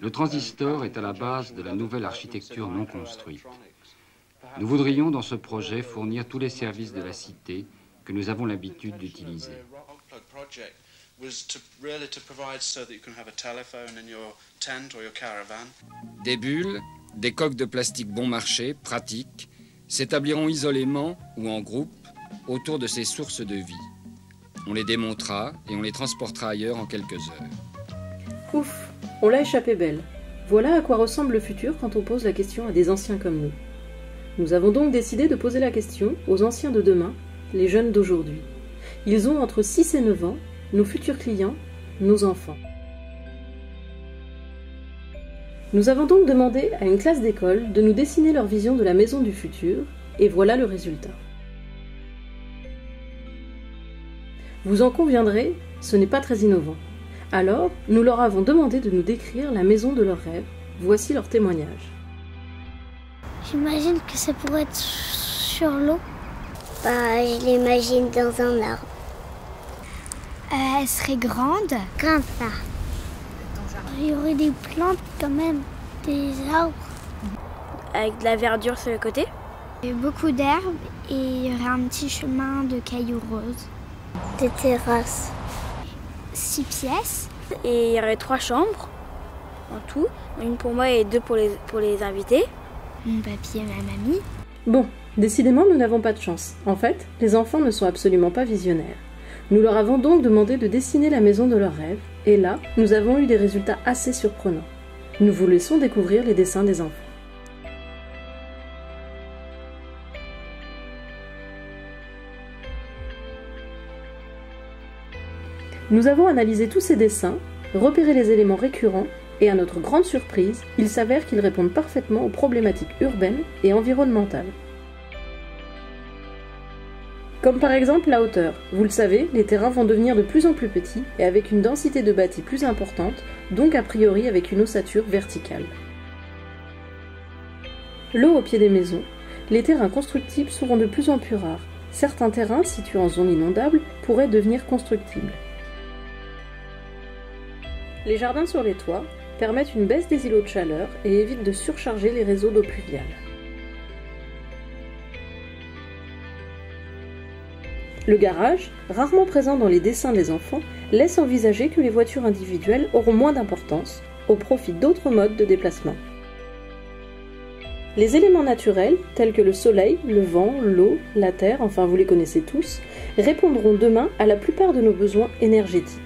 Le transistor est à la base de la nouvelle architecture non construite. Nous voudrions dans ce projet fournir tous les services de la cité que nous avons l'habitude d'utiliser. Des bulles, des coques de plastique bon marché, pratiques, s'établiront isolément ou en groupe autour de ces sources de vie. On les démontera et on les transportera ailleurs en quelques heures. Ouf, on l'a échappé belle. Voilà à quoi ressemble le futur quand on pose la question à des anciens comme nous. Nous avons donc décidé de poser la question aux anciens de demain, les jeunes d'aujourd'hui. Ils ont entre 6 et 9 ans, nos futurs clients, nos enfants. Nous avons donc demandé à une classe d'école de nous dessiner leur vision de la maison du futur, et voilà le résultat. Vous en conviendrez, ce n'est pas très innovant. Alors, nous leur avons demandé de nous décrire la maison de leurs rêves. Voici leur témoignage. J'imagine que ça pourrait être sur l'eau. Je l'imagine dans un arbre. Elle serait grande. Comme ça. Il y aurait des plantes quand même, des arbres. Avec de la verdure sur le côté. Il y a beaucoup d'herbes et il y aurait un petit chemin de cailloux roses. Des terrasses. 6 pièces. Et il y aurait 3 chambres en tout. Une pour moi et 2 pour les invités. Mon papy et ma mamie. Bon, décidément nous n'avons pas de chance. En fait, les enfants ne sont absolument pas visionnaires. Nous leur avons donc demandé de dessiner la maison de leurs rêves, et là, nous avons eu des résultats assez surprenants. Nous vous laissons découvrir les dessins des enfants. Nous avons analysé tous ces dessins, repéré les éléments récurrents, et à notre grande surprise, il s'avère qu'ils répondent parfaitement aux problématiques urbaines et environnementales. Comme par exemple la hauteur. Vous le savez, les terrains vont devenir de plus en plus petits et avec une densité de bâtis plus importante, donc a priori avec une ossature verticale. L'eau au pied des maisons. Les terrains constructibles seront de plus en plus rares. Certains terrains situés en zone inondable pourraient devenir constructibles. Les jardins sur les toits permettent une baisse des îlots de chaleur et évitent de surcharger les réseaux d'eau pluviale. Le garage, rarement présent dans les dessins des enfants, laisse envisager que les voitures individuelles auront moins d'importance, au profit d'autres modes de déplacement. Les éléments naturels, tels que le soleil, le vent, l'eau, la terre, enfin vous les connaissez tous, répondront demain à la plupart de nos besoins énergétiques.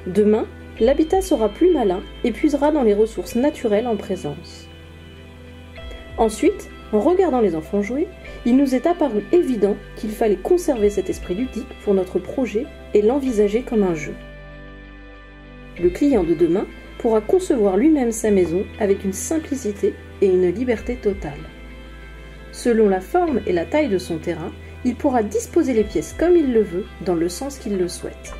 Demain, l'habitat sera plus malin et puisera dans les ressources naturelles en présence. Ensuite, en regardant les enfants jouer, il nous est apparu évident qu'il fallait conserver cet esprit ludique pour notre projet et l'envisager comme un jeu. Le client de demain pourra concevoir lui-même sa maison avec une simplicité et une liberté totale. Selon la forme et la taille de son terrain, il pourra disposer les pièces comme il le veut, dans le sens qu'il le souhaite.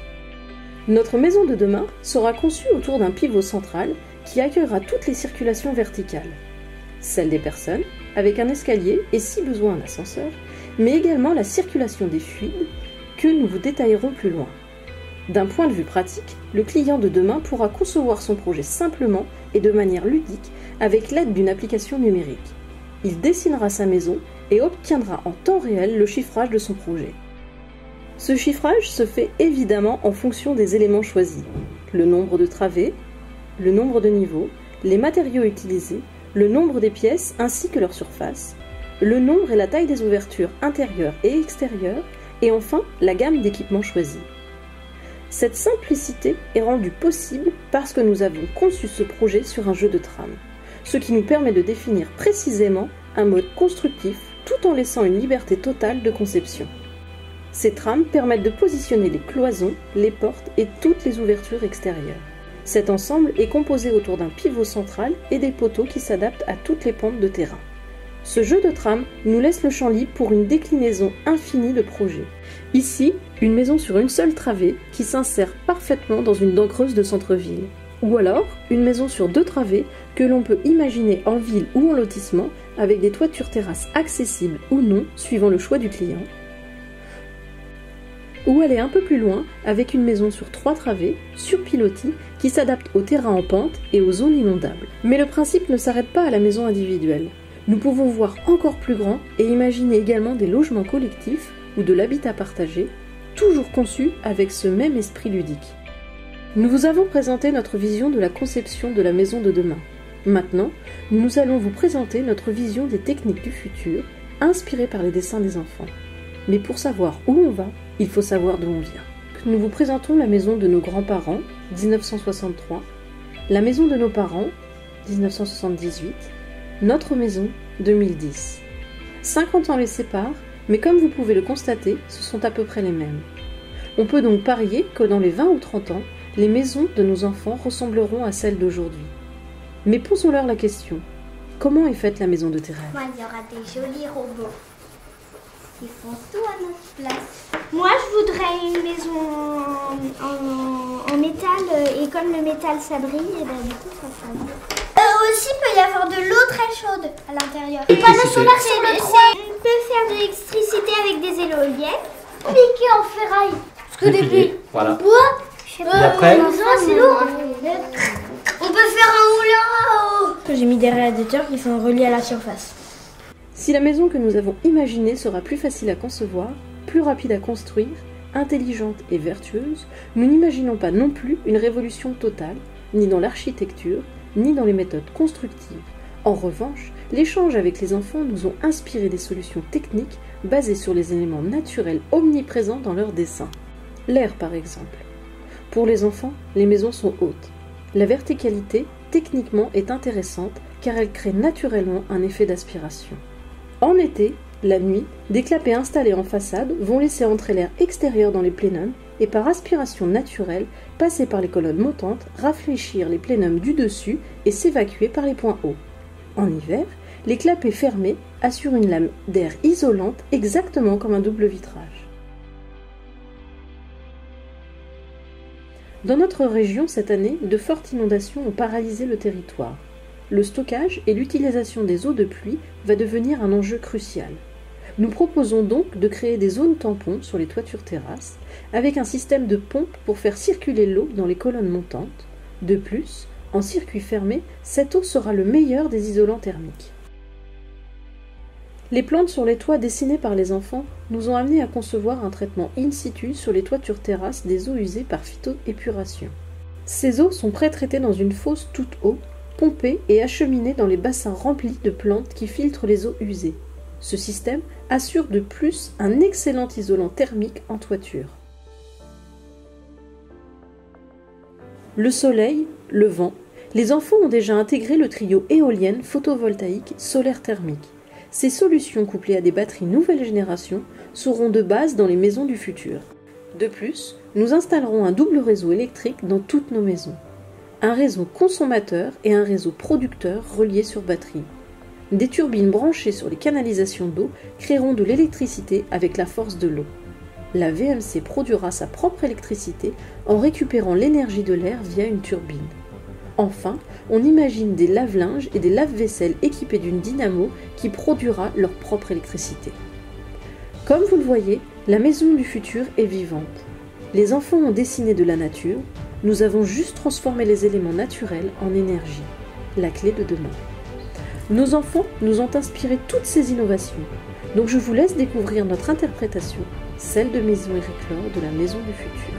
Notre maison de demain sera conçue autour d'un pivot central qui accueillera toutes les circulations verticales. Celle des personnes, avec un escalier et si besoin un ascenseur, mais également la circulation des fluides que nous vous détaillerons plus loin. D'un point de vue pratique, le client de demain pourra concevoir son projet simplement et de manière ludique avec l'aide d'une application numérique. Il dessinera sa maison et obtiendra en temps réel le chiffrage de son projet. Ce chiffrage se fait évidemment en fonction des éléments choisis, le nombre de travées, le nombre de niveaux, les matériaux utilisés, le nombre des pièces ainsi que leur surface, le nombre et la taille des ouvertures intérieures et extérieures, et enfin la gamme d'équipements choisis. Cette simplicité est rendue possible parce que nous avons conçu ce projet sur un jeu de trame, ce qui nous permet de définir précisément un mode constructif tout en laissant une liberté totale de conception. Ces trames permettent de positionner les cloisons, les portes et toutes les ouvertures extérieures. Cet ensemble est composé autour d'un pivot central et des poteaux qui s'adaptent à toutes les pentes de terrain. Ce jeu de trame nous laisse le champ libre pour une déclinaison infinie de projets. Ici, une maison sur une seule travée qui s'insère parfaitement dans une dent creuse de centre-ville. Ou alors, une maison sur 2 travées que l'on peut imaginer en ville ou en lotissement avec des toitures terrasses accessibles ou non suivant le choix du client. ou aller un peu plus loin avec une maison sur 3 travées, sur pilotis, qui s'adapte au terrain en pente et aux zones inondables. Mais le principe ne s'arrête pas à la maison individuelle. Nous pouvons voir encore plus grand et imaginer également des logements collectifs ou de l'habitat partagé, toujours conçus avec ce même esprit ludique. Nous vous avons présenté notre vision de la conception de la maison de demain. Maintenant, nous allons vous présenter notre vision des techniques du futur, inspirées par les dessins des enfants. Mais pour savoir où on va, il faut savoir d'où on vient. Nous vous présentons la maison de nos grands-parents, 1963, la maison de nos parents, 1978, notre maison, 2010. 50 ans les séparent, mais comme vous pouvez le constater, ce sont à peu près les mêmes. On peut donc parier que dans les 20 ou 30 ans, les maisons de nos enfants ressembleront à celles d'aujourd'hui. Mais posons-leur la question, comment est faite la maison de tes rêves ? Moi, il y aura des jolis robots. Ils font tout à notre place. Moi, je voudrais une maison en métal et comme le métal ça brille, et ben du coup ça sera bien. Aussi, il peut y avoir de l'eau très chaude à l'intérieur. Et panneaux solaires sur le toit. On peut faire de l'électricité avec des éoliennes. Piqué en ferraille. Parce que depuis voilà. bois, je sais pas. Et après C'est lourd. On peut faire un moulin à eau. J'ai mis des radiateurs qui sont reliés à la surface. Si la maison que nous avons imaginée sera plus facile à concevoir, plus rapide à construire, intelligente et vertueuse, nous n'imaginons pas non plus une révolution totale, ni dans l'architecture, ni dans les méthodes constructives. En revanche, l'échange avec les enfants nous ont inspiré des solutions techniques basées sur les éléments naturels omniprésents dans leurs dessins. L'air par exemple. Pour les enfants, les maisons sont hautes. La verticalité, techniquement, est intéressante car elle crée naturellement un effet d'aspiration. En été, la nuit, des clapets installés en façade vont laisser entrer l'air extérieur dans les plénums et par aspiration naturelle, passer par les colonnes montantes, rafraîchir les plénums du dessus et s'évacuer par les points hauts. En hiver, les clapets fermés assurent une lame d'air isolante exactement comme un double vitrage. Dans notre région, cette année, de fortes inondations ont paralysé le territoire. Le stockage et l'utilisation des eaux de pluie va devenir un enjeu crucial. Nous proposons donc de créer des zones tampons sur les toitures terrasses, avec un système de pompe pour faire circuler l'eau dans les colonnes montantes. De plus, en circuit fermé, cette eau sera le meilleur des isolants thermiques. Les plantes sur les toits dessinées par les enfants nous ont amenés à concevoir un traitement in situ sur les toitures terrasses des eaux usées par phytoépuration. Ces eaux sont pré-traitées dans une fosse toute eau, pompées et acheminées dans les bassins remplis de plantes qui filtrent les eaux usées. Ce système assure de plus un excellent isolant thermique en toiture. Le soleil, le vent, les enfants ont déjà intégré le trio éolienne, photovoltaïque, solaire thermique. Ces solutions couplées à des batteries nouvelle génération seront de base dans les maisons du futur. De plus, nous installerons un double réseau électrique dans toutes nos maisons. Un réseau consommateur et un réseau producteur reliés sur batterie. Des turbines branchées sur les canalisations d'eau créeront de l'électricité avec la force de l'eau. La VMC produira sa propre électricité en récupérant l'énergie de l'air via une turbine. Enfin, on imagine des lave-linges et des lave-vaisselle équipés d'une dynamo qui produira leur propre électricité. Comme vous le voyez, la maison du futur est vivante. Les enfants ont dessiné de la nature, nous avons juste transformé les éléments naturels en énergie, la clé de demain. Nos enfants nous ont inspiré toutes ces innovations, donc je vous laisse découvrir notre interprétation, celle de Maison Eric Laure de la Maison du Futur.